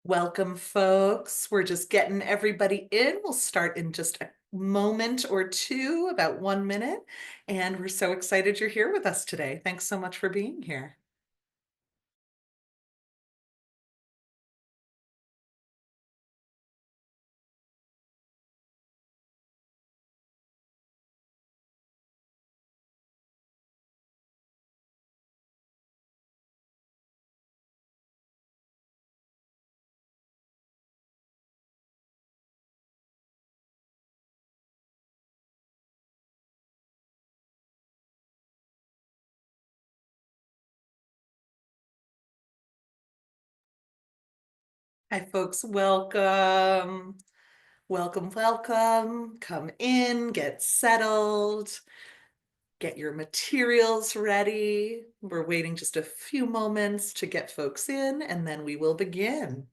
Welcome, folks. We're just getting everybody in. We'll start in just a moment or two, about 1 minute. And we're so excited you're here with us today. Thanks so much for being here. Hi, folks. Welcome. Welcome, welcome. Come in, get settled, get your materials ready. We're waiting just a few moments to get folks in, and then we will begin.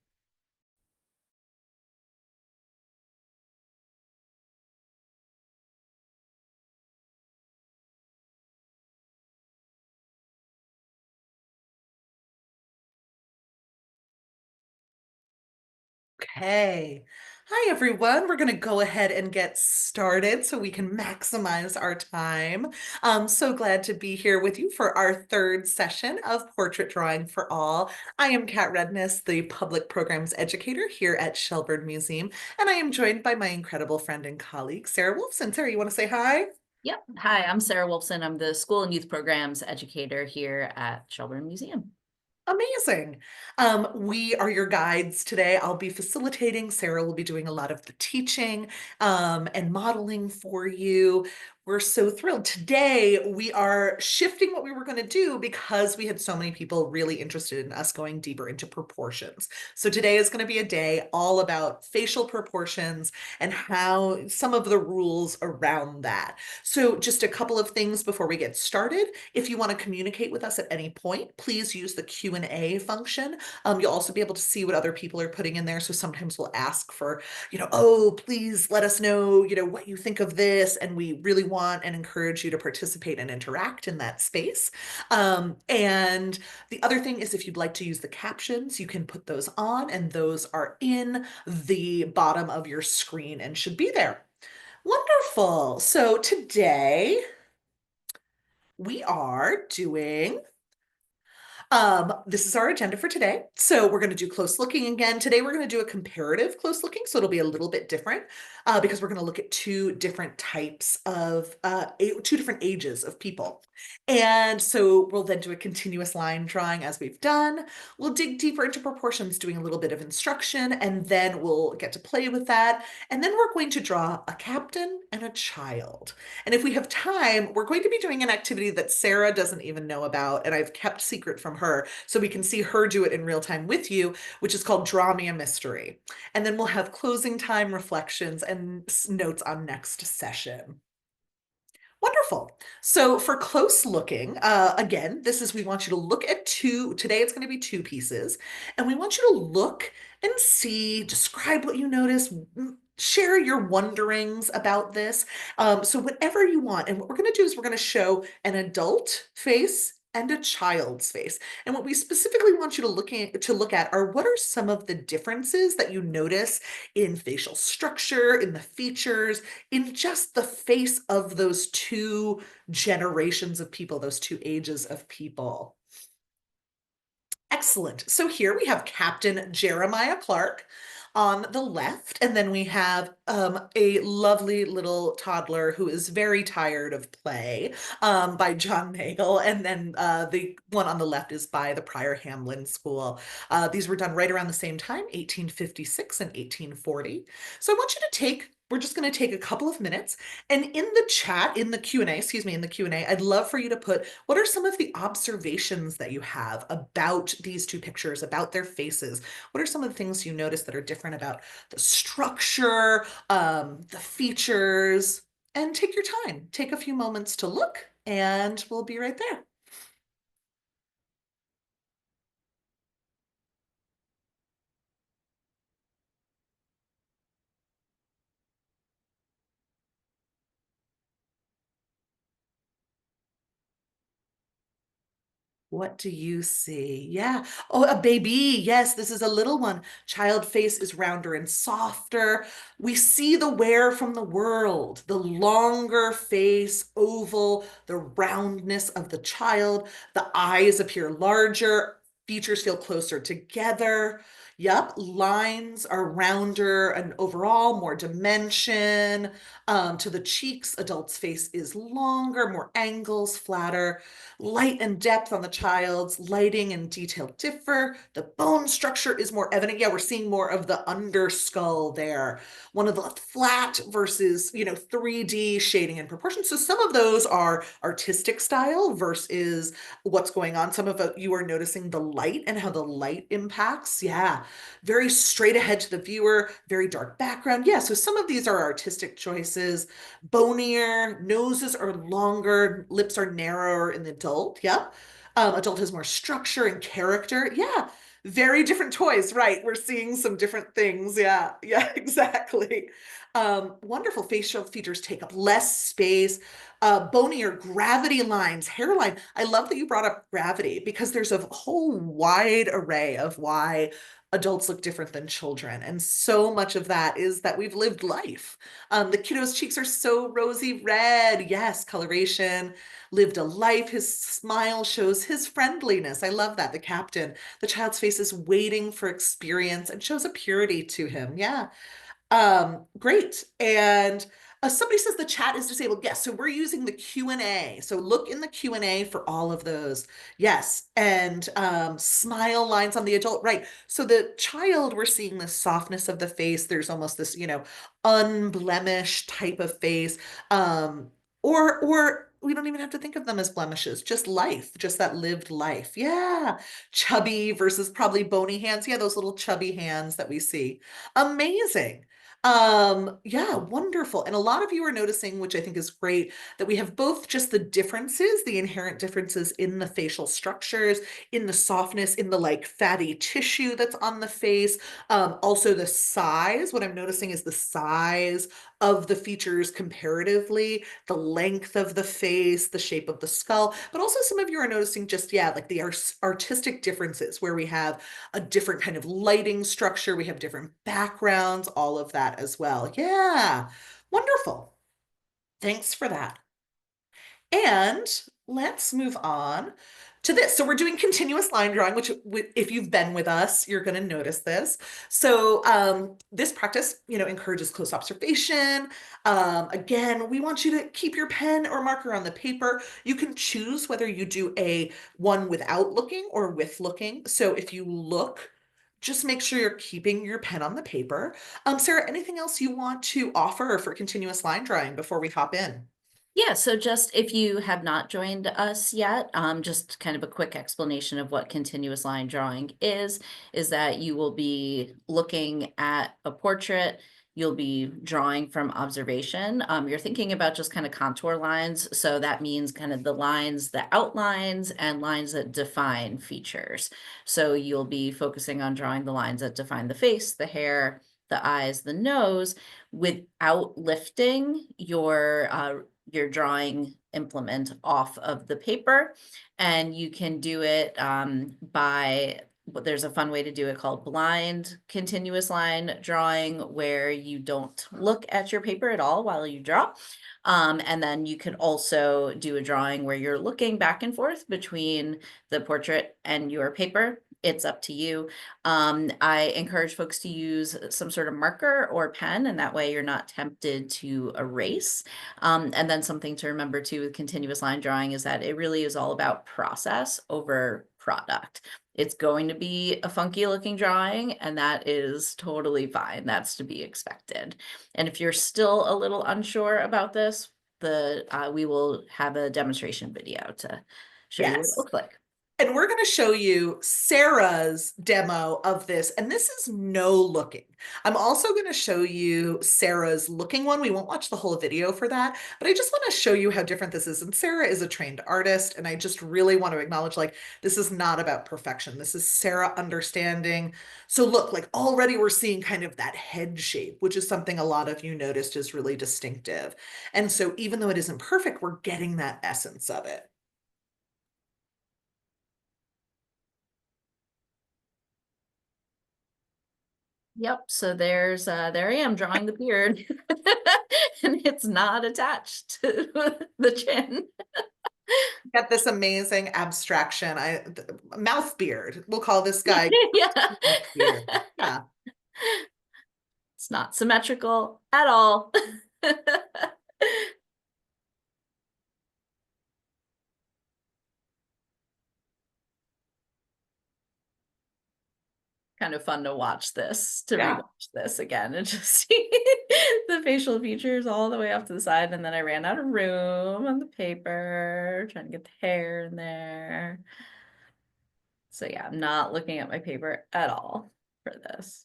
Okay. Hi, everyone. We're going to go ahead and get started so we can maximize our time. I'm so glad to be here with you for our third session of Portrait Drawing for All. I am Kat Redness, the Public Programs Educator here at Shelburne Museum, and I am joined by my incredible friend and colleague, Sarah Wolfson. Sarah, you want to say hi? Yep. Hi, I'm Sarah Wolfson. I'm the School and Youth Programs Educator here at Shelburne Museum. Amazing. We are your guides today. I'll be facilitating. Sarah will be doing a lot of the teaching and modeling for you. We're so thrilled. Today, we are shifting what we were going to do because we had so many people really interested in us going deeper into proportions. So today is going to be a day all about facial proportions and how some of the rules around that. So just a couple of things before we get started. If you want to communicate with us at any point, please use the Q&A function. You'll also be able to see what other people are putting in there. So sometimes we'll ask for, oh, please let us know, what you think of this. And we really want and encourage you to participate and interact in that space. And the other thing is if you'd like to use the captions, you can put those on, and those are in the bottom of your screen and should be there. Wonderful. So today we are doing this is our agenda for today. So we're going to do close looking again. Today we're going to do a comparative close looking, so it'll be a little bit different because we're going to look at two different types of, two different ages of people. And so we'll then do a continuous line drawing as we've done. We'll dig deeper into proportions, doing a little bit of instruction, and then we'll get to play with that. And then we're going to draw a captain and a child. And if we have time, we're going to be doing an activity that Sarah doesn't even know about, and I've kept secret from her, so we can see her do it in real time with you, which is called Draw Me a Mystery. And then we'll have closing time reflections and notes on next session. Wonderful. So for close looking, again, we want you to look at today it's going to be two pieces, and we want you to look and see, describe what you notice, share your wonderings about this. So whatever you want. And what we're going to do is we're going to show an adult face and a child's face. And what we specifically want you to look at are what are some of the differences that you notice in facial structure, in the features, in just the face of those two generations of people, those two ages of people. Excellent. So here we have Captain Jeremiah Clark on the left, and then we have a lovely little toddler who is very tired of play by John Nagel, and then the one on the left is by the Prior Hamlin School. These were done right around the same time, 1856 and 1840. So I want you to we're just going to take a couple of minutes, and in the chat, in the Q&A, excuse me, in the Q&A, I'd love for you to put what are some of the observations that you have about these two pictures, about their faces? What are some of the things you notice that are different about the structure, the features? And take your time. Take a few moments to look, and we'll be right there. What do you see? Yeah. Oh, a baby. Yes, this is a little one. Child face is rounder and softer. We see the where from the world, the longer face, oval, the roundness of the child. The eyes appear larger. Features feel closer together. Yep, lines are rounder and overall more dimension. To the cheeks, adult's face is longer, more angles, flatter. Light and depth on the child's, lighting and detail differ. The bone structure is more evident. Yeah, we're seeing more of the underskull there. One of the flat versus, 3D shading and proportion. So some of those are artistic style versus what's going on. Some of you are noticing the light and how the light impacts. Yeah, very straight ahead to the viewer, very dark background. Yeah, so some of these are artistic choices. Bonier, noses are longer, lips are narrower in the adult. Yep. Adult has more structure and character. Yeah. Very different toys, right? We're seeing some different things. Yeah, yeah, exactly. Wonderful facial features take up less space. Bonier gravity lines, hairline. I love that you brought up gravity because there's a whole wide array of why adults look different than children. And so much of that is that we've lived life. The kiddo's cheeks are so rosy red. Yes, coloration, lived a life. His smile shows his friendliness. I love that. The captain, the child's face is waiting for experience and shows a purity to him. Yeah. Great. And somebody says the chat is disabled. Yes, so we're using the Q&A. So look in the Q&A for all of those. Yes, and smile lines on the adult. Right. So the child, we're seeing the softness of the face. There's almost this, unblemished type of face. Or we don't even have to think of them as blemishes, just life, just that lived life. Yeah. Chubby versus probably bony hands. Yeah, those little chubby hands that we see. Amazing. Yeah, wonderful. And a lot of you are noticing, which I think is great, that we have both just the differences, the inherent differences in the facial structures, in the softness, in the like fatty tissue that's on the face. Also the size. What I'm noticing is the size of the features comparatively, the length of the face, the shape of the skull, but also some of you are noticing just, yeah, like the artistic differences where we have a different kind of lighting structure. We have different backgrounds, all of that as well. Yeah, wonderful. Thanks for that. And let's move on to this. So we're doing continuous line drawing, which if you've been with us, you're going to notice this. So this practice, encourages close observation. Again, we want you to keep your pen or marker on the paper. You can choose whether you do a one without looking or with looking. So if you look, just make sure you're keeping your pen on the paper. Sarah, anything else you want to offer for continuous line drawing before we hop in? Yeah, so just if you have not joined us yet, just kind of a quick explanation of what continuous line drawing is that you will be looking at a portrait, you'll be drawing from observation. You're thinking about just kind of contour lines. So that means kind of the lines that outlines and lines that define features. So you'll be focusing on drawing the lines that define the face, the hair, the eyes, the nose, without lifting your drawing implement off of the paper. And you can do it there's a fun way to do it called blind continuous line drawing, where you don't look at your paper at all while you draw. And then you can also do a drawing where you're looking back and forth between the portrait and your paper. It's up to you. I encourage folks to use some sort of marker or pen, and that way you're not tempted to erase. And then something to remember too with continuous line drawing is that it really is all about process over product. It's going to be a funky looking drawing, and that is totally fine. That's to be expected. And if you're still a little unsure about this, we will have a demonstration video to show you what it Yes. looks like. And we're going to show you Sarah's demo of this. And this is no looking. I'm also going to show you Sarah's looking one. We won't watch the whole video for that, but I just want to show you how different this is. And Sarah is a trained artist. And I just really want to acknowledge, like, this is not about perfection. This is Sarah understanding. So look, like already we're seeing kind of that head shape, which is something a lot of you noticed is really distinctive. And so even though it isn't perfect, we're getting that essence of it. Yep, so there I am drawing the beard. And it's not attached to the chin. Get this amazing abstraction. Mouth beard. We'll call this guy Yeah. mouth beard. Yeah. It's not symmetrical at all. Kind of fun to watch this, to Yeah. rewatch this again and just see the facial features all the way off to the side. And then I ran out of room on the paper, trying to get the hair in there. So yeah, I'm not looking at my paper at all for this.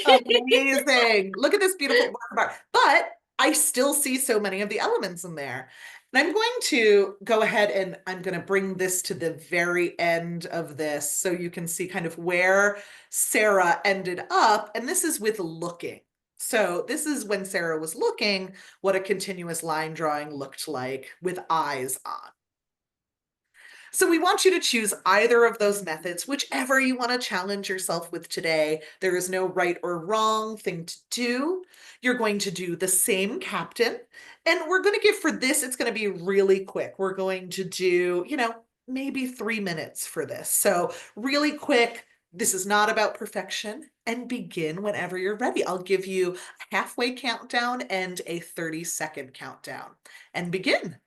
Amazing. Look at this beautiful work of art. But I still see so many of the elements in there. And I'm going to go ahead and I'm going to bring this to the very end of this so you can see kind of where Sarah ended up. And this is with looking. So this is when Sarah was looking, what a continuous line drawing looked like with eyes on. So we want you to choose either of those methods, whichever you want to challenge yourself with today. There is no right or wrong thing to do. You're going to do the same captain. And we're going to give for this, it's going to be really quick. We're going to do, maybe 3 minutes for this. So really quick. This is not about perfection, and begin whenever you're ready. I'll give you a halfway countdown and a 30-second countdown, and begin.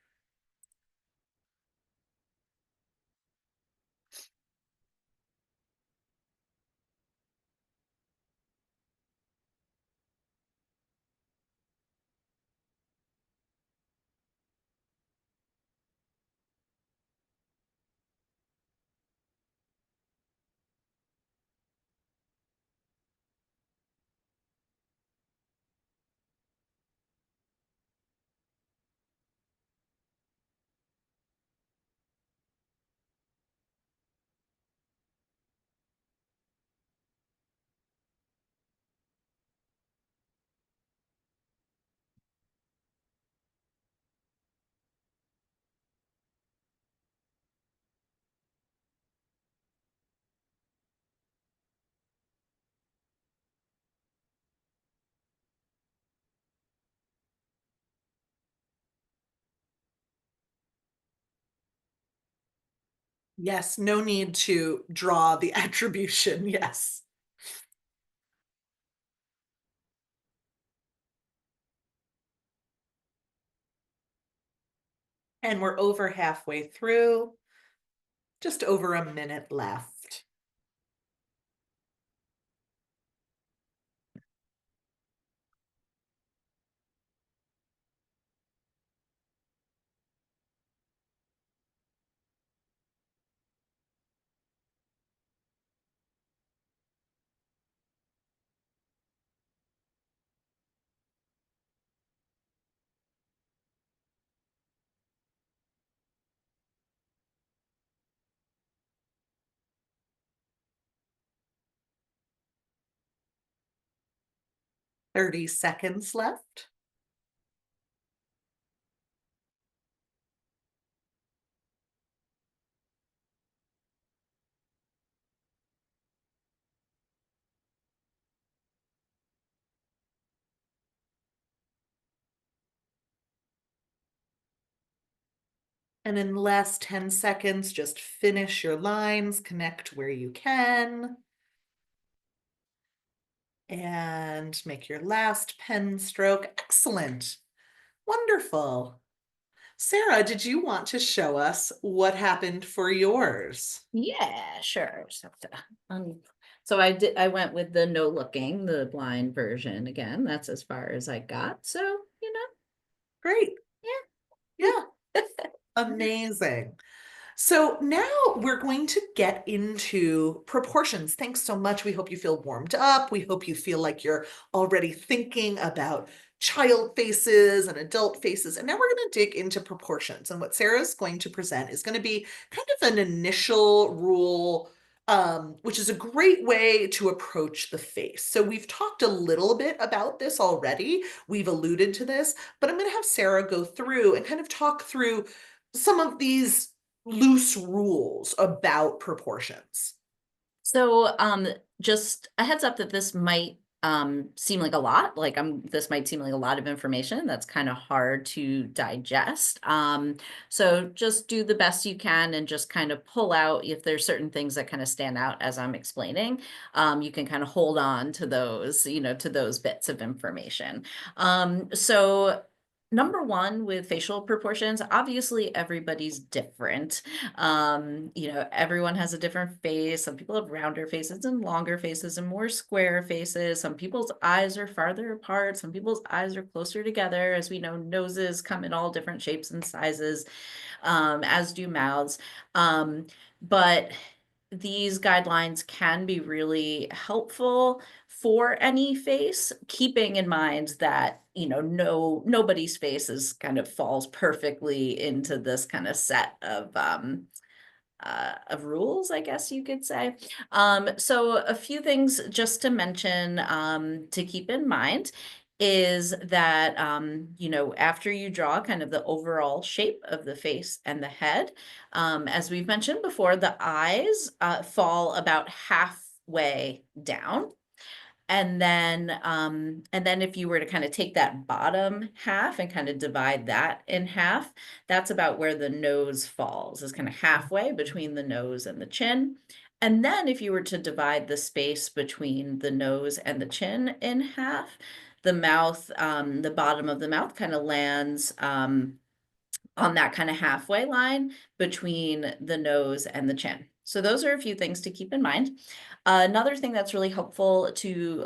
Yes, no need to draw the attribution. Yes. And we're over halfway through, just over a minute left. Thirty seconds left. And in the last 10 seconds, just finish your lines, connect where you can, and make your last pen stroke. Excellent. Wonderful. Sarah, did you want to show us what happened for yours? Yeah, sure. Just have to so I went with the no looking, the blind version again. That's as far as I got. So, you know, Great. Yeah, yeah. amazing. So now we're going to get into proportions. Thanks so much. We hope you feel warmed up. We hope you feel like you're already thinking about child faces and adult faces. And now we're going to dig into proportions. And what Sarah's going to present is going to be kind of an initial rule, which is a great way to approach the face. So we've talked a little bit about this already. We've alluded to this, but I'm going to have Sarah go through and kind of talk through some of these loose rules about proportions. So just a heads up that this might seem like a lot, like this might seem like a lot of information that's kind of hard to digest. So just do the best you can and just kind of pull out if there's certain things that kind of stand out as I'm explaining. You can kind of hold on to those, to those bits of information. So number one with facial proportions, obviously everybody's different. Everyone has a different face. Some people have rounder faces and longer faces and more square faces. Some people's eyes are farther apart. Some people's eyes are closer together. As we know, noses come in all different shapes and sizes, as do mouths. But these guidelines can be really helpful for any face, keeping in mind that, nobody's face is kind of falls perfectly into this kind of set of rules, I guess you could say. So a few things just to mention to keep in mind is that, after you draw kind of the overall shape of the face and the head, as we've mentioned before, the eyes fall about halfway down. And then if you were to kind of take that bottom half and kind of divide that in half, that's about where the nose falls, is kind of halfway between the nose and the chin. And then if you were to divide the space between the nose and the chin in half, the mouth, the bottom of the mouth kind of lands on that kind of halfway line between the nose and the chin. So those are a few things to keep in mind. Another thing that's really helpful to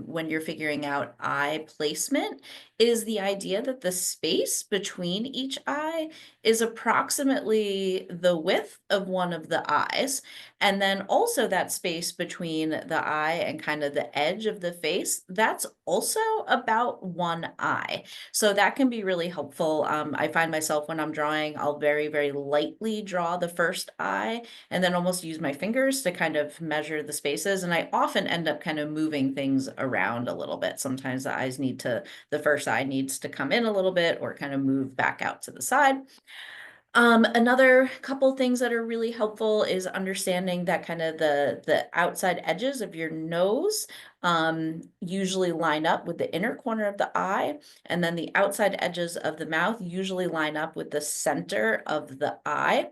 when you're figuring out eye placement is the idea that the space between each eye is approximately the width of one of the eyes. And then also that space between the eye and kind of the edge of the face, that's also about one eye. So that can be really helpful. I find myself when I'm drawing, I'll very, very lightly draw the first eye and then almost use my fingers to kind of measure the spaces. And I often end up kind of moving things around a little bit. Sometimes the first eye needs to come in a little bit or kind of move back out to the side. Another couple things that are really helpful is understanding that kind of the outside edges of your nose usually line up with the inner corner of the eye, and then the outside edges of the mouth usually line up with the center of the eye.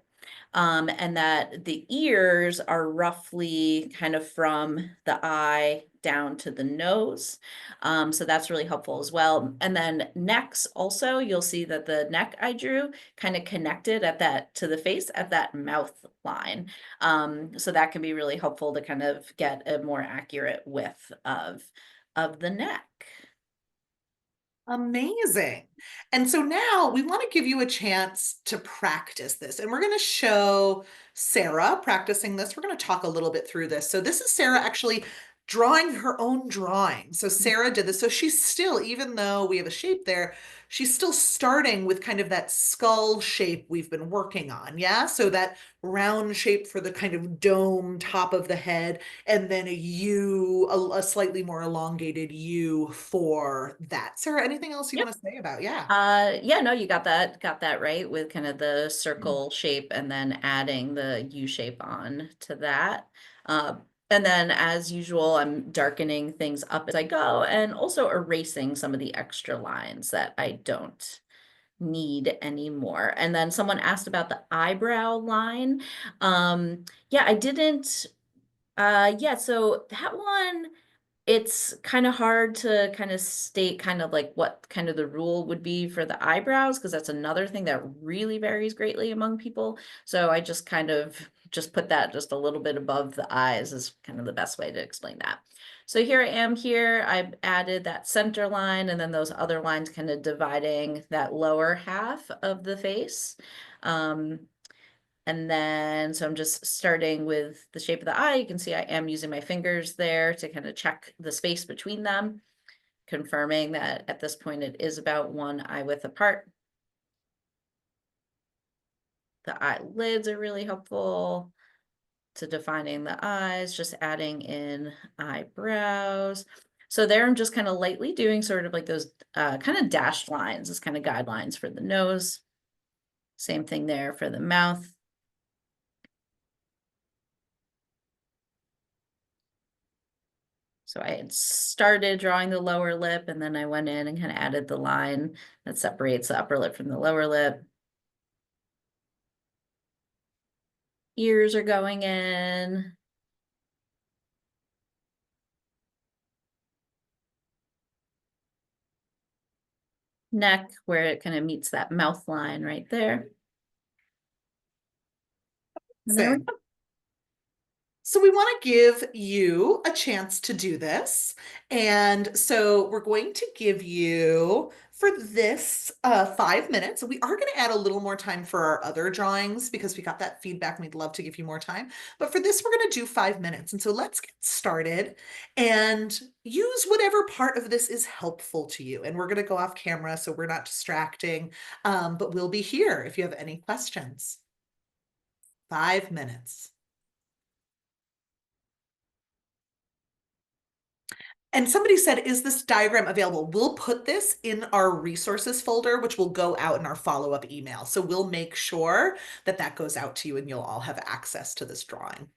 And that the ears are roughly kind of from the eye down to the nose. So that's really helpful as well. And then necks also, you'll see that the neck I drew kind of connected at that to the face at that mouth line. So that can be really helpful to kind of get a more accurate width of the neck. Amazing. And so now we want to give you a chance to practice this. And we're going to show Sarah practicing this. We're going to talk a little bit through this. So this is Sarah actually drawing her own drawing. So Sarah did this. So she's still, even though we have a shape there, she's still starting with kind of that skull shape we've been working on. Yeah. So that round shape for the kind of dome top of the head, and then a U, a slightly more elongated U for that. Sarah, anything else you want to say about? Yeah. Yeah, no, you got that right with kind of the circle shape and then adding the U shape on to that. Uh, and then as usual, I'm darkening things up as I go and also erasing some of the extra lines that I don't need anymore. And then someone asked about the eyebrow line. Yeah, I didn't, yeah, so that one, it's kind of hard to kind of state kind of like what kind of the rule would be for the eyebrows, because that's another thing that really varies greatly among people. So I just kind of just put that just a little bit above the eyes is kind of the best way to explain that. So here I am here, I've added that center line and then those other lines kind of dividing that lower half of the face. Um, and then, so I'm just starting with the shape of the eye. You can see I am using my fingers there to kind of check the space between them, confirming that at this point it is about one eye width apart. The eyelids are really helpful to defining the eyes, just adding in eyebrows. So there I'm just kind of lightly doing sort of like those kind of dashed lines, as kind of guidelines for the nose. Same thing there for the mouth. So I had started drawing the lower lip and then I went in and kind of added the line that separates the upper lip from the lower lip. Ears are going in. Neck, where it kind of meets that mouth line right there. And there we Same. go. So we want to give you a chance to do this. And so we're going to give you for this 5 minutes. We are going to add a little more time for our other drawings because we got that feedback and we'd love to give you more time. But for this, we're going to do 5 minutes. And so let's get started and use whatever part of this is helpful to you. And we're going to go off camera so we're not distracting, but we'll be here if you have any questions. 5 minutes. And somebody said, is this diagram available? We'll put this in our resources folder, which will go out in our follow-up email. So we'll make sure that that goes out to you and you'll all have access to this drawing.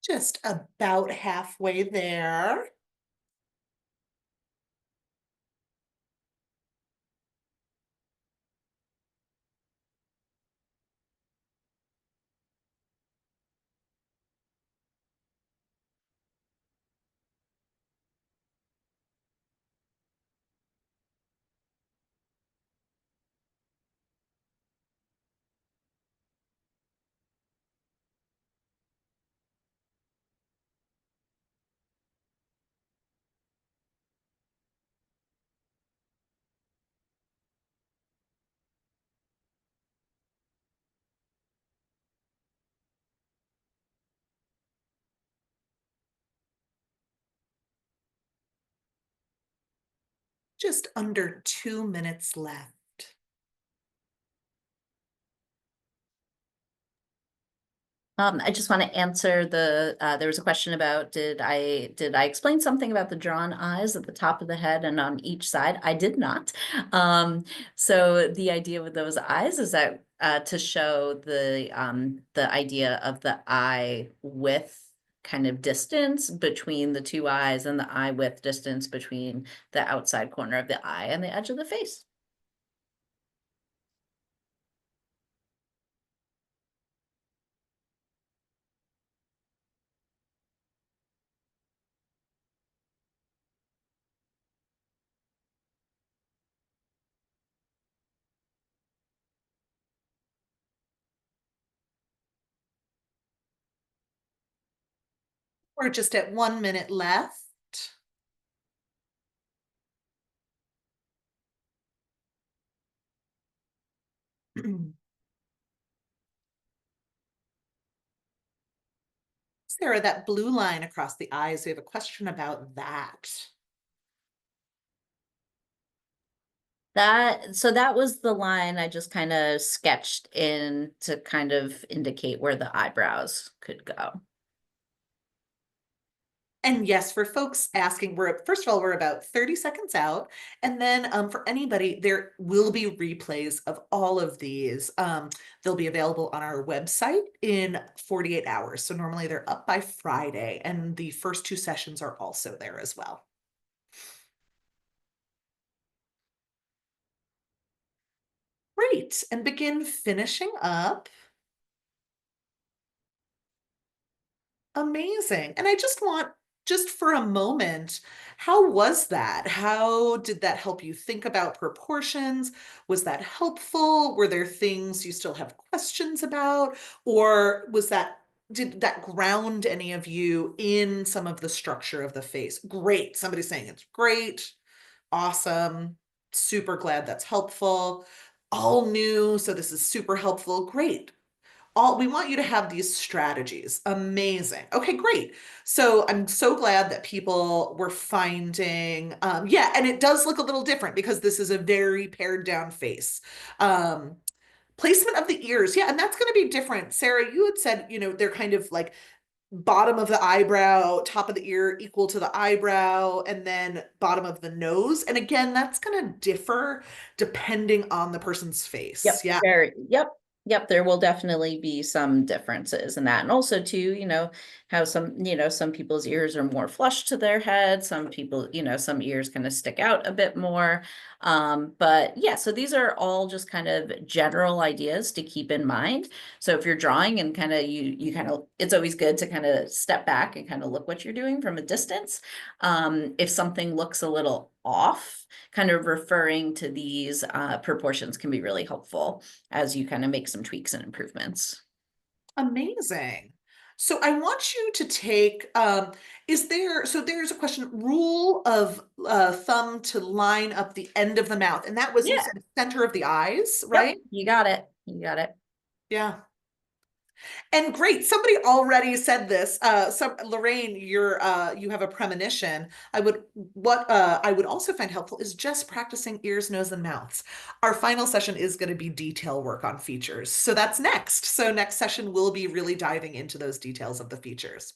Just about halfway there. Just under 2 minutes left. I just want to answer there was a question about did I explain something about the drawn eyes at the top of the head and on each side? I did not. So the idea with those eyes is that to show the idea of the eye width kind of distance between the two eyes and the eye width distance between the outside corner of the eye and the edge of the face. We're just at 1 minute left. Sarah, that blue line across the eyes, we have a question about that. So that was the line I just kind of sketched in to kind of indicate where the eyebrows could go. And yes, for folks asking, first of all, we're about 30 seconds out. And then for anybody, there will be replays of all of these. They'll be available on our website in 48 hours. So normally they're up by Friday, and the first two sessions are also there as well. Great. And begin finishing up. Amazing. And I just want, just for a moment, how was that? How did that help you think about proportions? Was that helpful? Were there things you still have questions about? Or did that ground any of you in some of the structure of the face? Great. Somebody's saying it's great. Awesome. Super glad that's helpful. All new. So this is super helpful. Great. We want you to have these strategies. Amazing. Okay, great. So I'm so glad that people were finding, yeah, and it does look a little different because this is a very pared down face. Um, Placement of the ears, yeah, and that's going to be different. Sarah, you had said, they're kind of like bottom of the eyebrow, top of the ear equal to the eyebrow, and then bottom of the nose. And again, that's going to differ depending on the person's face. Yep, Yeah. yep, there will definitely be some differences in that. And also too, how some people's ears are more flush to their head, some people, some ears kind of stick out a bit more. But yeah, so these are all just kind of general ideas to keep in mind. So if you're drawing and kind of you kind of, it's always good to kind of step back and kind of look what you're doing from a distance. If something looks a little off, kind of referring to these proportions can be really helpful as you kind of make some tweaks and improvements. Amazing. So I want you to take, so there's a question, rule of thumb to line up the end of the mouth. And that was, you Yeah. said center of the eyes, Yep. right? You got it. You got it. Yeah. And great, somebody already said this. Lorraine, you have a premonition. I would also find helpful is just practicing ears, nose, and mouths. Our final session is going to be detail work on features. So that's next. So next session will be really diving into those details of the features.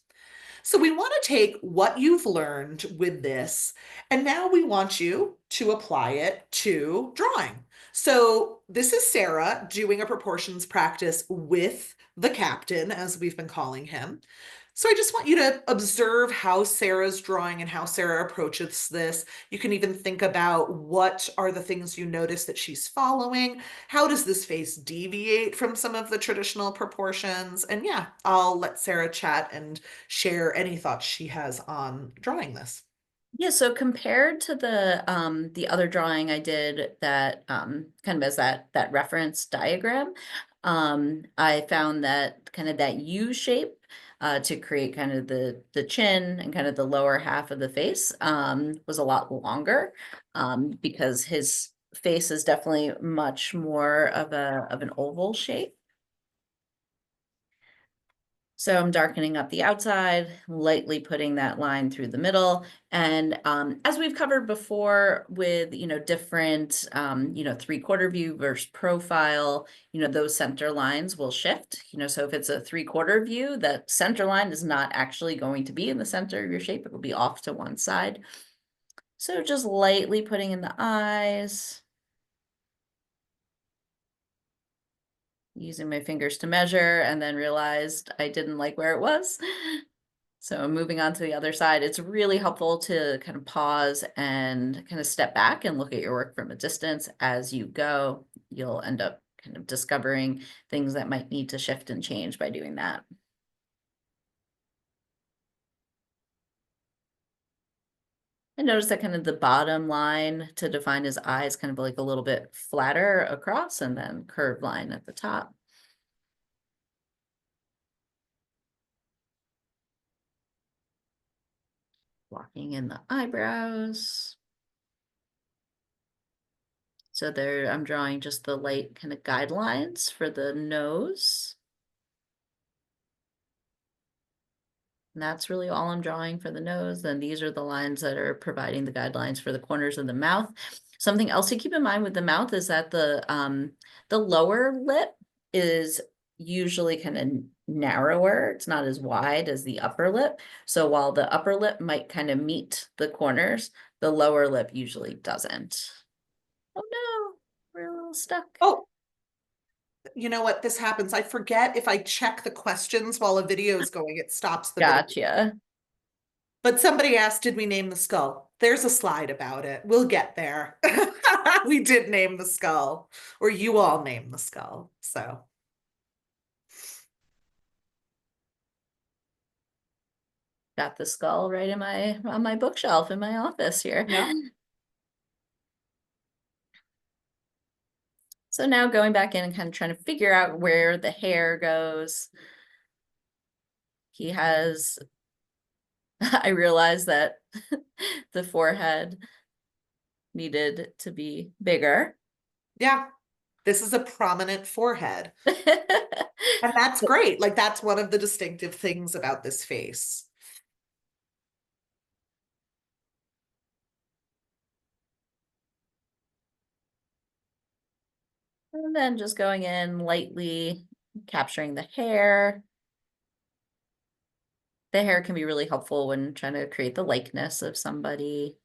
So we want to take what you've learned with this, and now we want you to apply it to drawing. So this is Sarah doing a proportions practice with the captain, as we've been calling him. So I just want you to observe how Sarah's drawing and how Sarah approaches this. You can even think about what are the things you notice that she's following. How does this face deviate from some of the traditional proportions? And yeah, I'll let Sarah chat and share any thoughts she has on drawing this. Yeah, so compared to the other drawing I did that kind of as that reference diagram, I found that kind of that U shape to create kind of the chin and kind of the lower half of the face was a lot longer because his face is definitely much more of an oval shape. So I'm darkening up the outside, lightly putting that line through the middle. And as we've covered before with, different, 3/4 view versus profile, those center lines will shift. So if it's a 3/4 view, that center line is not actually going to be in the center of your shape. It will be off to one side. So just lightly putting in the eyes, using my fingers to measure, and then realized I didn't like where it was. So moving on to the other side, it's really helpful to kind of pause and kind of step back and look at your work from a distance as you go. You'll end up kind of discovering things that might need to shift and change by doing that. And notice that kind of the bottom line to define his eyes kind of like a little bit flatter across and then curved line at the top. Blocking in the eyebrows. So there I'm drawing just the light kind of guidelines for the nose. And that's really all I'm drawing for the nose. Then these are the lines that are providing the guidelines for the corners of the mouth. Something else to keep in mind with the mouth is that the lower lip is usually kind of narrower. It's not as wide as the upper lip. So while the upper lip might kind of meet the corners, the lower lip usually doesn't. Oh no, we're a little stuck. Oh, you know what? This happens. I forget if I check the questions while a video is going, it stops the video. Gotcha. But somebody asked, did we name the skull? There's a slide about it. We'll get there. We did name the skull, or you all named the skull. So, Got the skull right in my on my bookshelf in my office here. yeah. So now going back in and kind of trying to figure out where the hair goes. He has, I realized that the forehead needed to be bigger. Yeah. This is a prominent forehead. And that's great. Like, that's one of the distinctive things about this face. And then just going in lightly, capturing the hair. The hair can be really helpful when trying to create the likeness of somebody.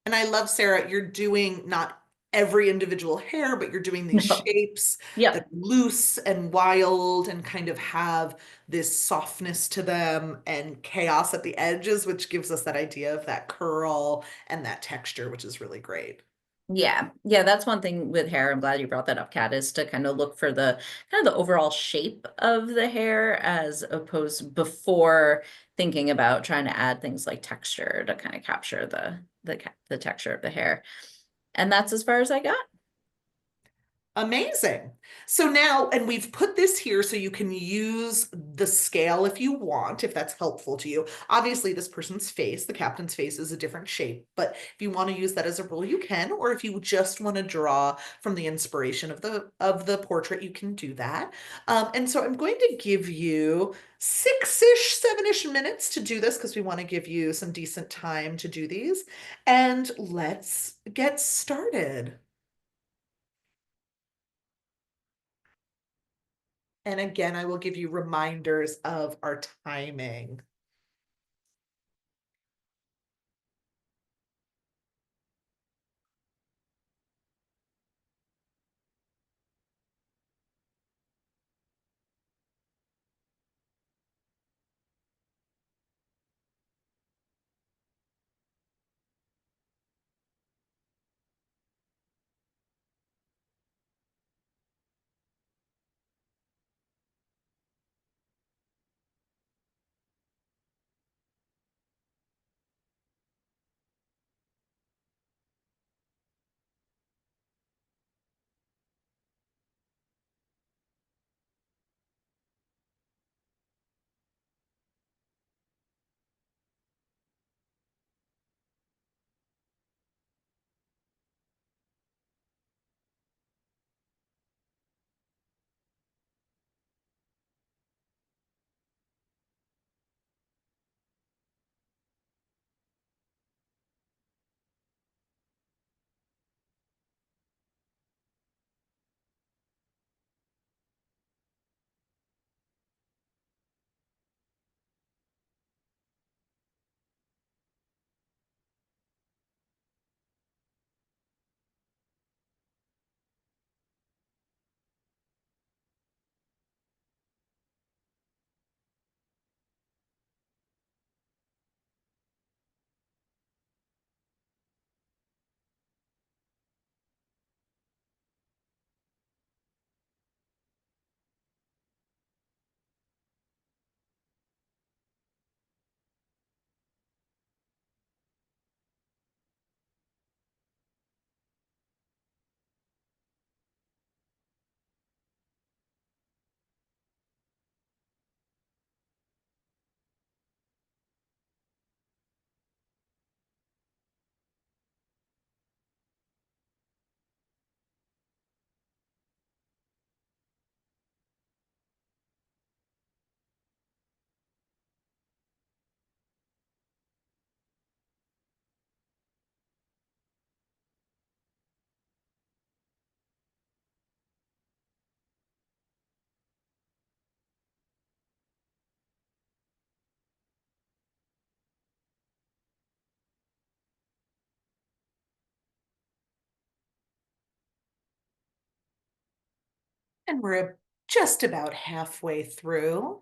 And I love, Sarah, you're doing not every individual hair, but you're doing these No. shapes that Yep. are loose and wild and kind of have this softness to them and chaos at the edges, which gives us that idea of that curl and that texture, which is really great. Yeah. Yeah, that's one thing with hair. I'm glad you brought that up, Kat, is to kind of look for the kind of the overall shape of the hair as opposed before thinking about trying to add things like texture to kind of capture the texture of the hair. And that's as far as I got. Amazing. So now, and we've put this here so you can use the scale if you want, if that's helpful to you. Obviously, this person's face, the captain's face, is a different shape, but if you want to use that as a rule, you can, or if you just want to draw from the inspiration of the portrait, you can do that. And so I'm going to give you 6-ish, 7-ish minutes to do this because we want to give you some decent time to do these. And let's get started. And again, I will give you reminders of our timing. And we're just about halfway through.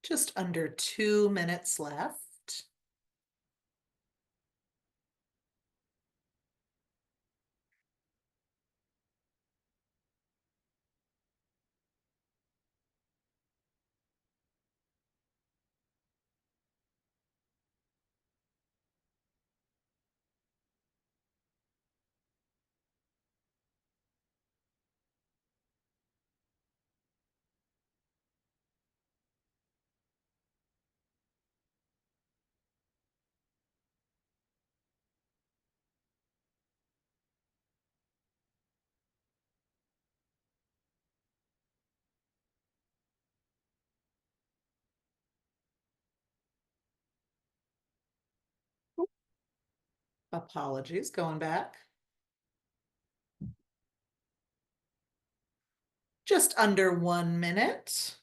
Just under 2 minutes left. Apologies, going back. Just under 1 minute.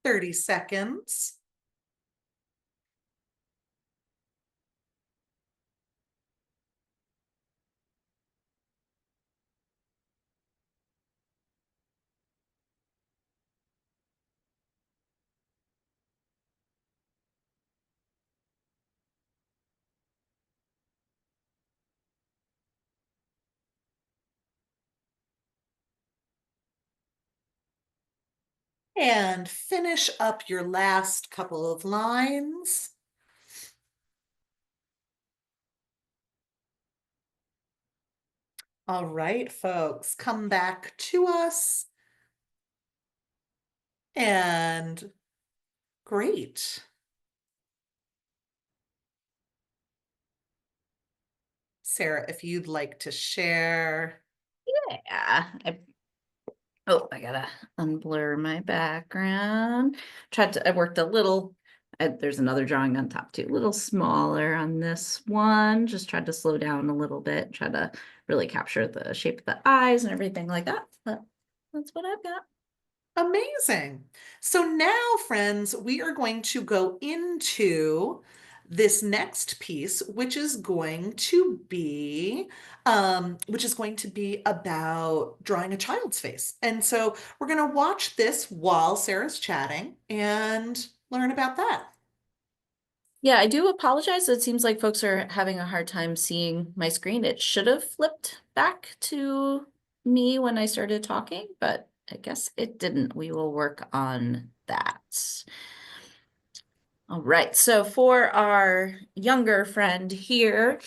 30 seconds. 'And finish up your last couple of lines. All right, folks, come back to us. And great. Sarah, if you'd like to share. Yeah. Oh, I gotta unblur my background. I worked a little, there's another drawing on top too, a little smaller on this one. Just tried to slow down a little bit, try to really capture the shape of the eyes and everything like that. But that's what I've got. Amazing. So now, friends, we are going to go into this next piece, which is going to be about drawing a child's face. And so we're going to watch this while Sarah's chatting and learn about that. Yeah, I do apologize. It seems like folks are having a hard time seeing my screen. It should have flipped back to me when I started talking, but I guess it didn't. We will work on that. All right, so for our younger friend here,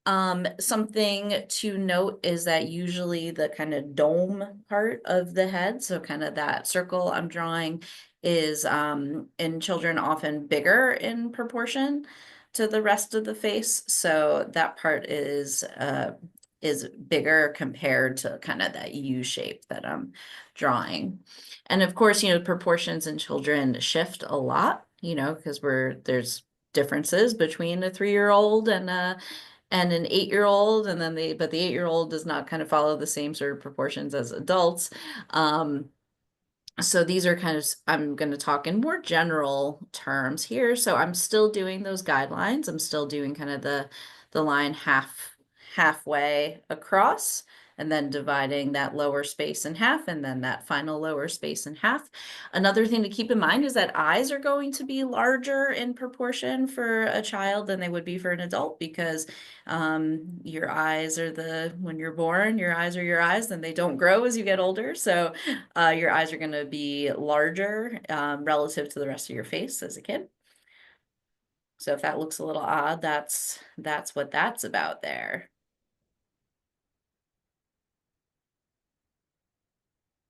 something to note is that usually the kind of dome part of the head, so kind of that circle I'm drawing, is in children often bigger in proportion to the rest of the face. So that part is bigger compared to kind of that U shape that I'm drawing. And of course, proportions in children shift a lot, because there's differences between a 3-year-old and an 8-year-old, and then but the 8-year-old does not kind of follow the same sort of proportions as adults. So these are kind of, I'm going to talk in more general terms here. So I'm still doing those guidelines. I'm still doing kind of the line halfway across, and then dividing that lower space in half, and then that final lower space in half. Another thing to keep in mind is that eyes are going to be larger in proportion for a child than they would be for an adult, because your eyes are when you're born, your eyes are your eyes, and they don't grow as you get older. So your eyes are going to be larger relative to the rest of your face as a kid. So if that looks a little odd, that's what that's about there.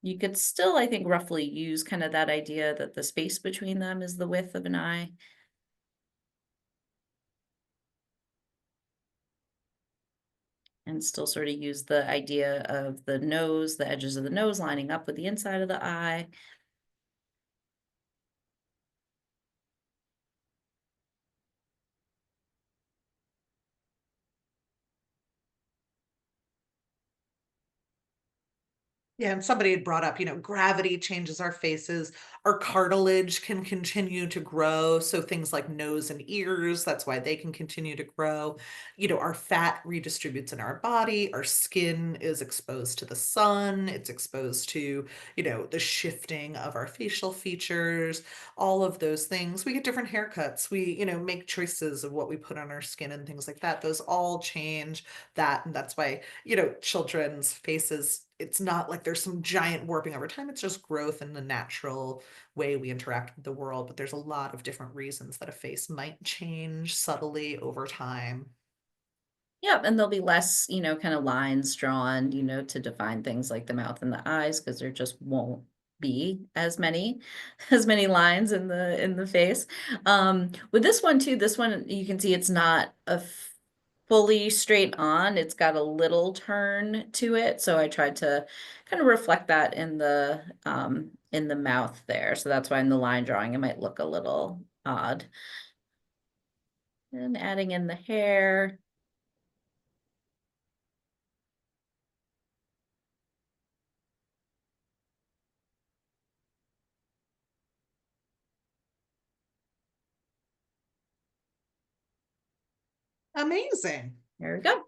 You could still, I think, roughly use kind of that idea that the space between them is the width of an eye. And still sort of use the idea of the nose, the edges of the nose lining up with the inside of the eye. Yeah, and somebody had brought up, gravity changes our faces. Our cartilage can continue to grow. So things like nose and ears, that's why they can continue to grow. Our fat redistributes in our body. Our skin is exposed to the sun. It's exposed to, the shifting of our facial features, all of those things. We get different haircuts. We, make choices of what we put on our skin and things like that. Those all change that. And that's why, children's faces, it's not like there's some giant warping over time. It's just growth in the natural way we interact with the world. But there's a lot of different reasons that a face might change subtly over time. Yeah, and there'll be less, kind of lines drawn, to define things like the mouth and the eyes, because there just won't be as many as many lines in the face. With this one too, this one you can see it's not a fully straight on. It's got a little turn to it. So I tried to kind of reflect that in the mouth there. So that's why in the line drawing it might look a little odd. And adding in the hair. Amazing. There we go.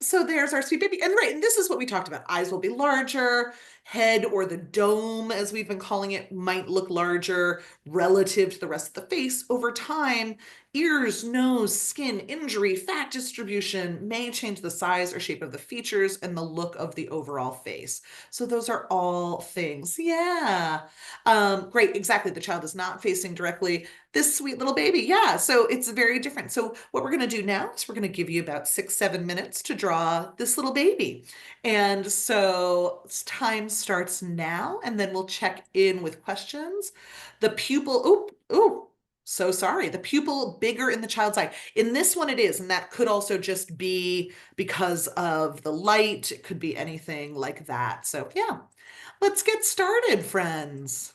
So there's our sweet baby. And right, and this is what we talked about. Eyes will be larger, head or the dome, as we've been calling it, might look larger relative to the rest of the face over time. Ears, nose, skin, injury, fat distribution may change the size or shape of the features and the look of the overall face. So those are all things. Yeah. Great. Exactly. The child is not facing directly this sweet little baby. Yeah. So it's very different. So what we're going to do now is we're going to give you about 6, 7 minutes to draw this little baby. And so time starts now, and then we'll check in with questions. The pupil, so sorry. The pupil bigger in the child's eye. In this one, it is, and that could also just be because of the light. It could be anything like that. So, yeah, let's get started, friends.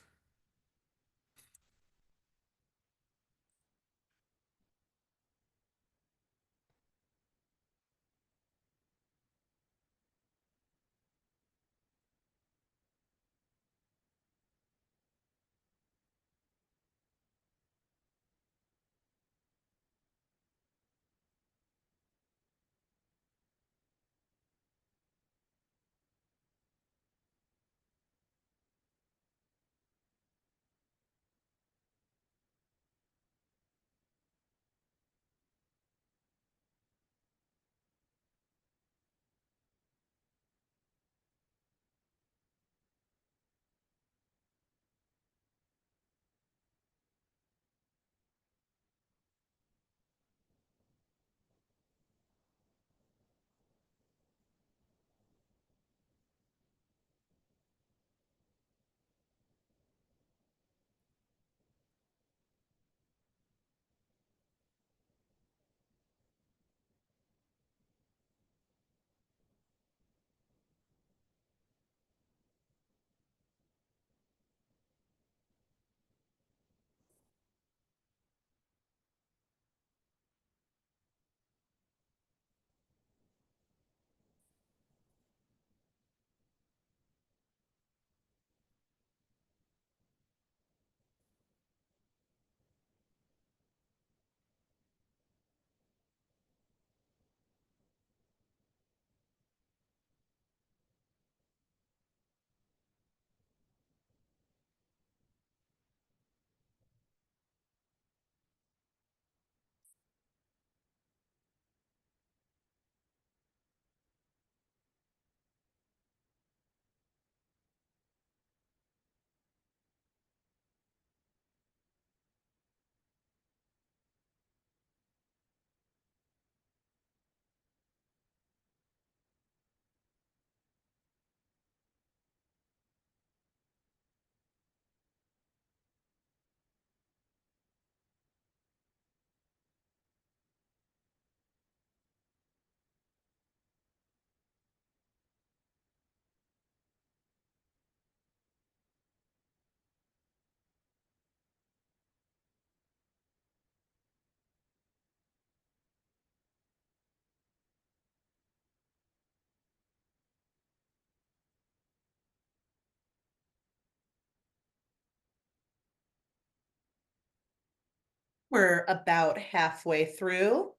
We're about halfway through.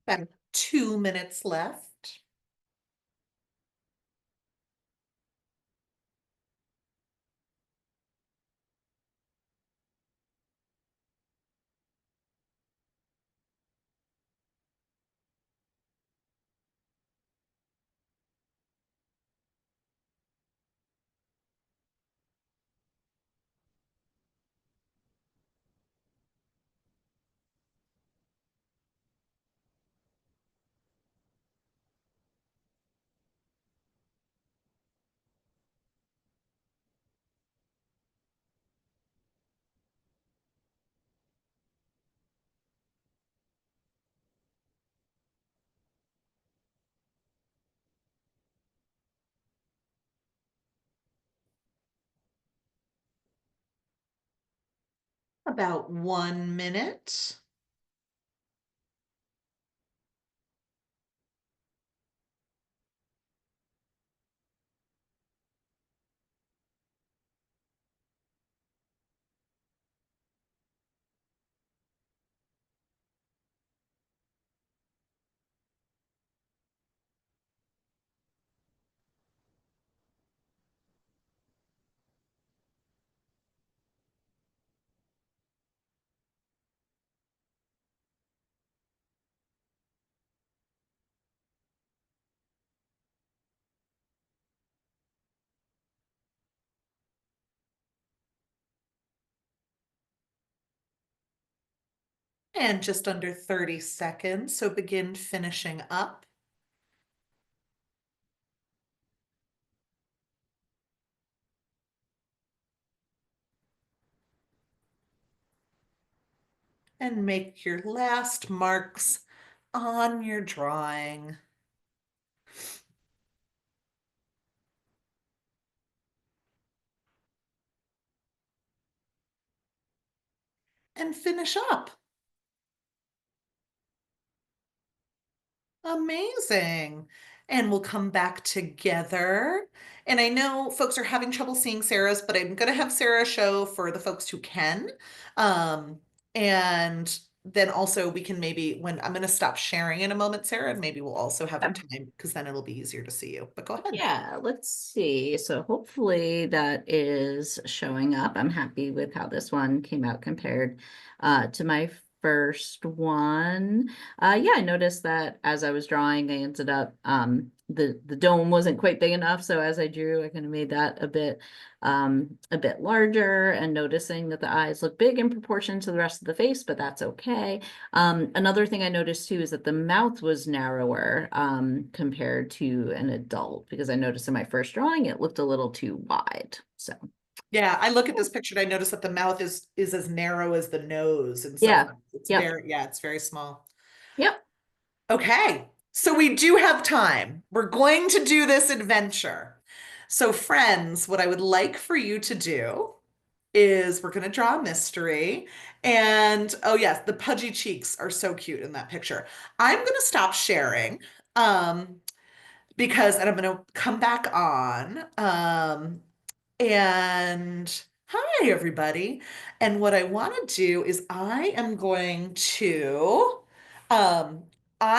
About 2 minutes left. About 1 minute. And just under 30 seconds. So begin finishing up. And make your last marks on your drawing. And finish up. Amazing. And we'll come back together. And I know folks are having trouble seeing Sarah's, but I'm going to have Sarah show for the folks who can. Um, and then also we can maybe, when I'm going to stop sharing in a moment, Sarah, and maybe we'll also have our time because then it'll be easier to see you. But go ahead. Yeah, let's see. So hopefully that is showing up. I'm happy with how this one came out compared to my first one. Yeah, I noticed that as I was drawing, I ended up the dome wasn't quite big enough. So as I drew, I kind of made that a bit larger, and noticing that the eyes look big in proportion to the rest of the face, but that's okay. Another thing I noticed too is that the mouth was narrower compared to an adult, because I noticed in my first drawing it looked a little too wide. So Yeah, I look at this picture and I notice that the mouth is as narrow as the nose in some yeah, ways. It's yep, very, yeah, it's very small. yep. Okay, so we do have time. We're going to do this adventure. So, friends, what I would like for you to do is we're going to draw a mystery. And oh, yes, the pudgy cheeks are so cute in that picture. I'm going to stop sharing because, and I'm going to come back on. And hi, everybody. And what I want to do is um, I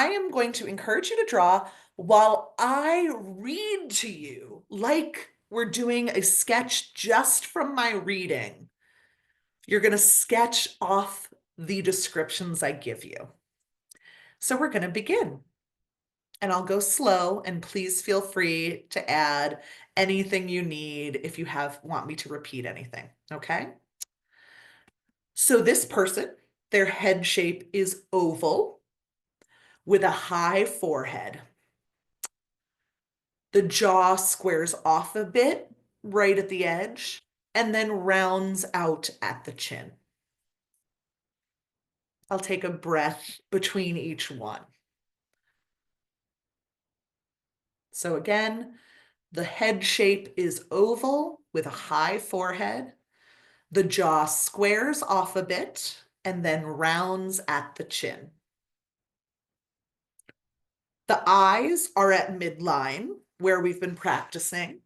am going to encourage you to draw, While I read to you like we're doing a sketch just from my reading, you're going to sketch off the descriptions I give you. So we're going to begin. And I'll go slow, and please feel free to add anything you need if you want me to repeat anything, okay? So this person, their head shape is oval with a high forehead. The jaw squares off a bit right at the edge and then rounds out at the chin. I'll take a breath between each one. So again, the head shape is oval with a high forehead. The jaw squares off a bit and then rounds at the chin. The eyes are at midline where we've been practicing.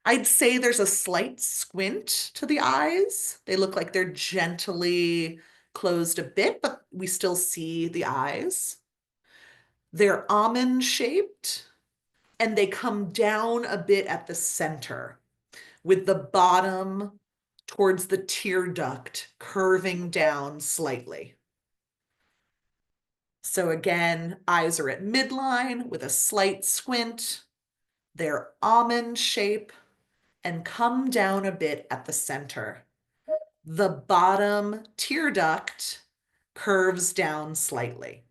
I'd say there's a slight squint to the eyes. They look like they're gently closed a bit, but we still see the eyes. They're almond shaped and they come down a bit at the center, with the bottom towards the tear duct curving down slightly. So again, eyes are at midline with a slight squint. They're almond shape and come down a bit at the center. The bottom tear duct curves down slightly.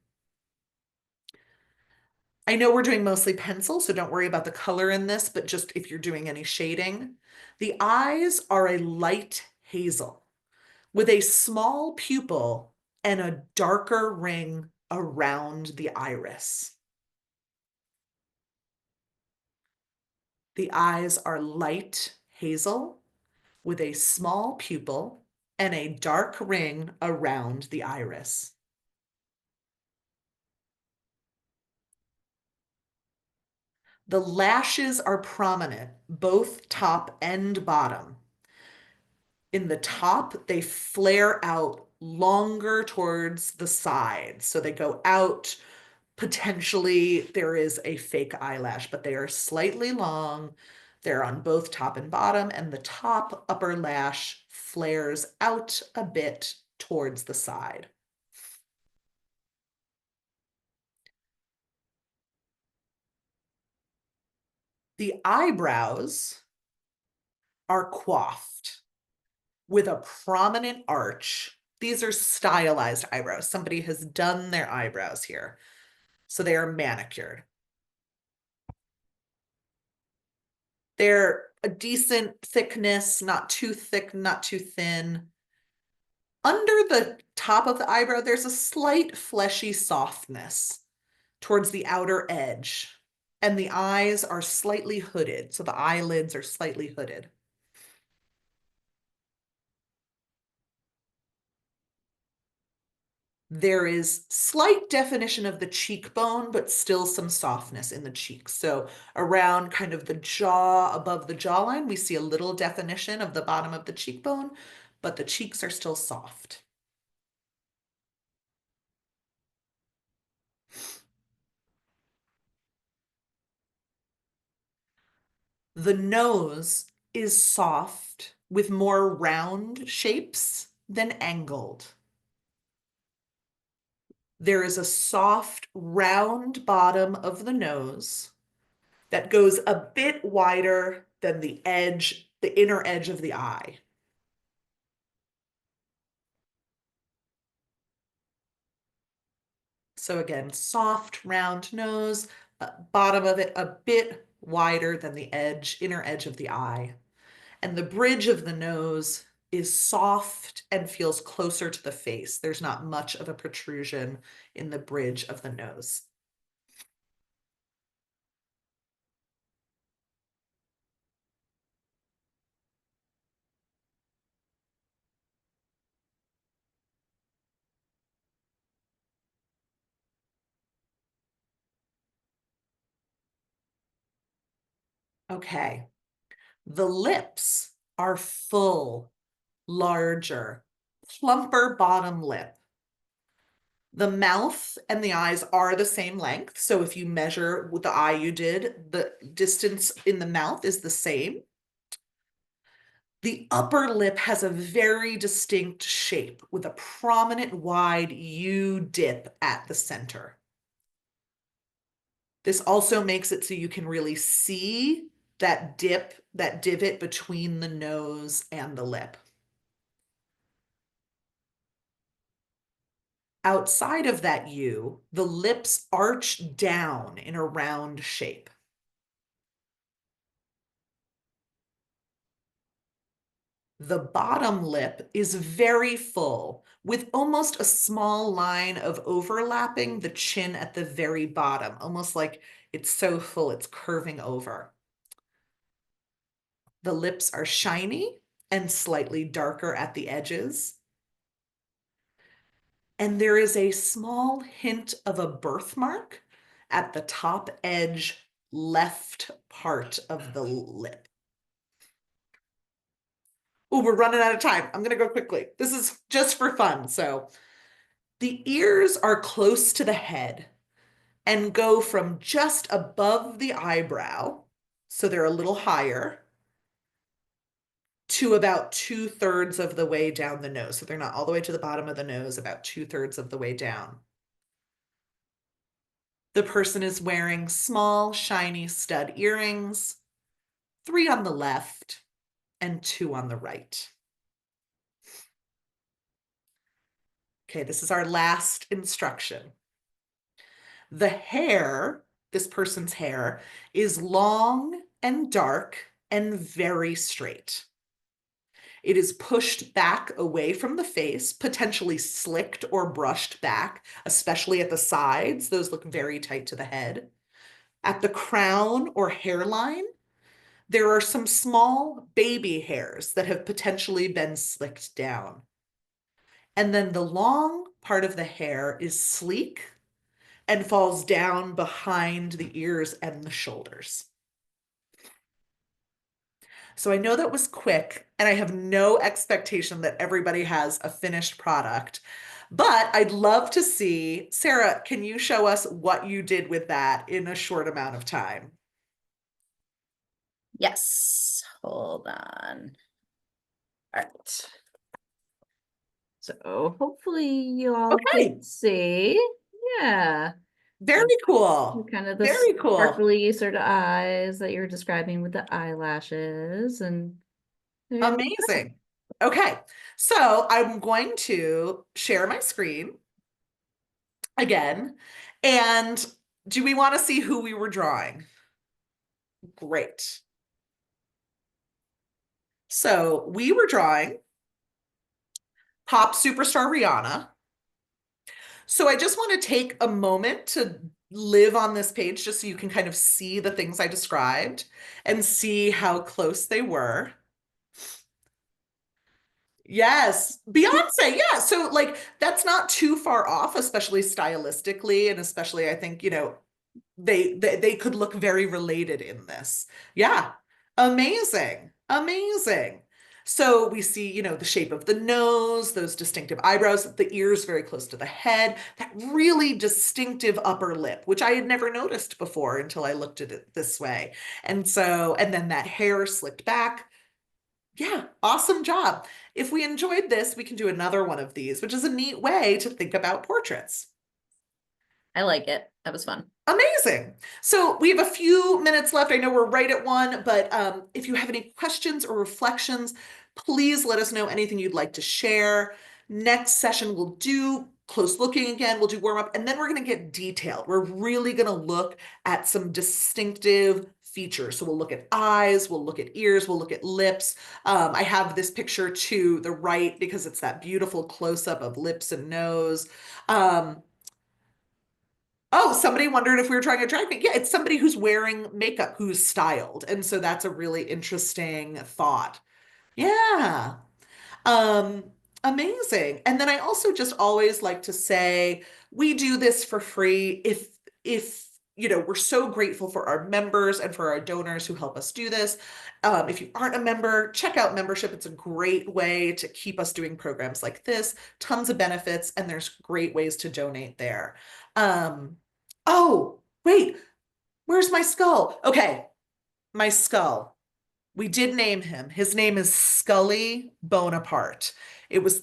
I know we're doing mostly pencil, so don't worry about the color in this, but just if you're doing any shading. The eyes are a light hazel with a small pupil and a darker ring around the iris. The eyes are light hazel with a small pupil and a dark ring around the iris. The lashes are prominent, both top and bottom. In the top, they flare out longer towards the side. So they go out. Potentially, there is a fake eyelash, but they are slightly long. They're on both top and bottom, and the top upper lash flares out a bit towards the side. The eyebrows are coiffed with a prominent arch. These are stylized eyebrows. Somebody has done their eyebrows here. So they are manicured. They're a decent thickness, not too thick, not too thin. Under the top of the eyebrow, there's a slight fleshy softness towards the outer edge. And the eyes are slightly hooded. So the eyelids are slightly hooded. There is slight definition of the cheekbone, but still some softness in the cheeks. So around kind of the jaw, above the jawline, we see a little definition of the bottom of the cheekbone, but the cheeks are still soft. The nose is soft with more round shapes than angled. There is a soft, round bottom of the nose that goes a bit wider than the edge, the inner edge of the eye. So again, soft, round nose, bottom of it a bit wider than the edge, inner edge of the eye. And the bridge of the nose is soft and feels closer to the face. There's not much of a protrusion in the bridge of the nose. Okay. The lips are full, larger, plumper bottom lip. The mouth and the eyes are the same length. So if you measure with the eye you did, the distance in the mouth is the same. The upper lip has a very distinct shape with a prominent wide U dip at the center. This also makes it so you can really see that dip, that divot between the nose and the lip. Outside of that U, the lips arch down in a round shape. The bottom lip is very full, with almost a small line of overlapping the chin at the very bottom, almost like it's so full it's curving over. The lips are shiny and slightly darker at the edges. And there is a small hint of a birthmark at the top edge left part of the lip. Oh, we're running out of time. I'm going to go quickly. This is just for fun. So the ears are close to the head and go from just above the eyebrow, so they're a little higher, to about 2/3 of the way down the nose. So they're not all the way to the bottom of the nose, about 2/3 of the way down. The person is wearing small, shiny stud earrings, 3 on the left and 2 on the right. Okay, this is our last instruction. The hair, this person's hair, is long and dark and very straight. It is pushed back away from the face, potentially slicked or brushed back, especially at the sides. Those look very tight to the head. At the crown or hairline, there are some small baby hairs that have potentially been slicked down. And then the long part of the hair is sleek and falls down behind the ears and the shoulders. So I know that was quick, and I have no expectation that everybody has a finished product. But I'd love to see, Sarah, can you show us what you did with that in a short amount of time? Yes, hold on. All right. So hopefully you all Okay, can see. Yeah. very So cool. kind of the Very cool. sparkly sort of eyes that you're describing with the eyelashes, and there we go. Amazing. Okay, so I'm going to share my screen again. And do we want to see who we were drawing? Great. So we were drawing pop superstar Rihanna. So I just want to take a moment to live on this page just so you can kind of see the things I described and see how close they were. Yes, Beyonce. Yeah. So like that's not too far off, especially stylistically, and especially I think, they could look very related in this. Yeah. Amazing. Amazing. So we see, the shape of the nose, those distinctive eyebrows, the ears very close to the head, that really distinctive upper lip, which I had never noticed before until I looked at it this way. And then that hair slicked back. Yeah, awesome job. If we enjoyed this, we can do another one of these, which is a neat way to think about portraits. I like it. That was fun. Amazing. So we have a few minutes left. I know we're right at one, but if you have any questions or reflections, please let us know anything you'd like to share. Next session, we'll do close looking again. We'll do warm up, and then we're going to get detailed. We're really going to look at some distinctive features. So we'll look at eyes, we'll look at ears, we'll look at lips. I have this picture to the right because it's that beautiful close up of lips and nose. Oh, somebody wondered if we were trying a drag queen. Yeah, it's somebody who's wearing makeup, who's styled. And so that's a really interesting thought. Yeah. Um, Amazing. And then I also just always like to say we do this for free. If we're so grateful for our members and for our donors who help us do this. If you aren't a member, check out membership. It's a great way to keep us doing programs like this, tons of benefits, and there's great ways to donate there. Um, oh, wait, where's my skull? Okay, my skull. We did name him. His name is Scully Bonaparte.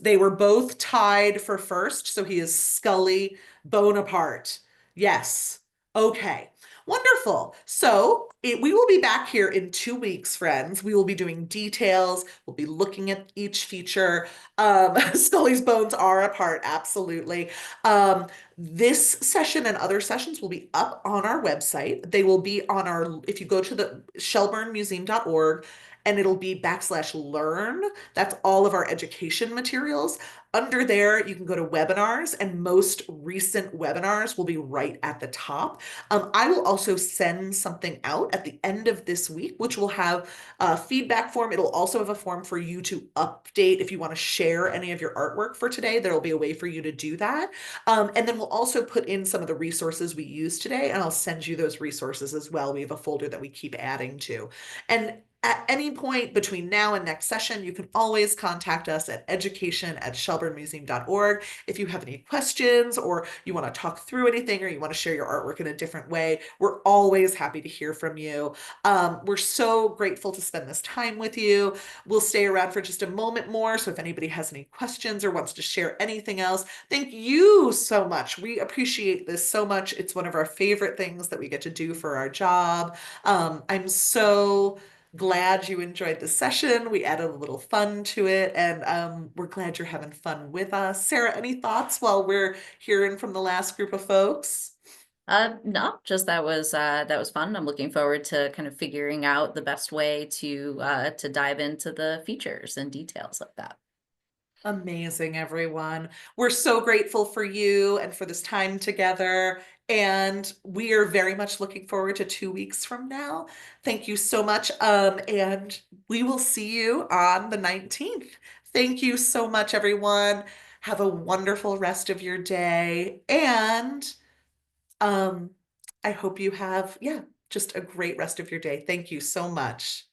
They were both tied for first, so he is Scully Bonaparte. Yes. Okay. Wonderful. So we will be back here in 2 weeks, friends. We will be doing details. We'll be looking at each feature. Scully's bones are apart, absolutely. This session and other sessions will be up on our website. They will be on if you go to the shelburnemuseum.org, and it'll be /learn. That's all of our education materials. Under there, you can go to webinars, and most recent webinars will be right at the top. I will also send something out at the end of this week, which will have a feedback form. It'll also have a form for you to update if you want to share any of your artwork for today. There'll be a way for you to do that. And then we'll also put in some of the resources we used today, and I'll send you those resources as well. We have a folder that we keep adding to. And at any point between now and next session, you can always contact us at education@shelburnemuseum.org if you have any questions, or you want to talk through anything, or you want to share your artwork in a different way. We're always happy to hear from you. We're so grateful to spend this time with you. We'll stay around for just a moment more, so if anybody has any questions or wants to share anything else, thank you so much. We appreciate this so much. It's one of our favorite things that we get to do for our job. I'm so glad you enjoyed the session. We added a little fun to it, and we're glad you're having fun with us. Sarah, any thoughts while we're hearing from the last group of folks? No, just that was fun. I'm looking forward to kind of figuring out the best way to dive into the features and details of that. Amazing, everyone. We're so grateful for you and for this time together. And we are very much looking forward to 2 weeks from now. Thank you so much. And we will see you on the 19th. Thank you so much, everyone. Have a wonderful rest of your day. And um, I hope you have, yeah, just a great rest of your day. Thank you so much.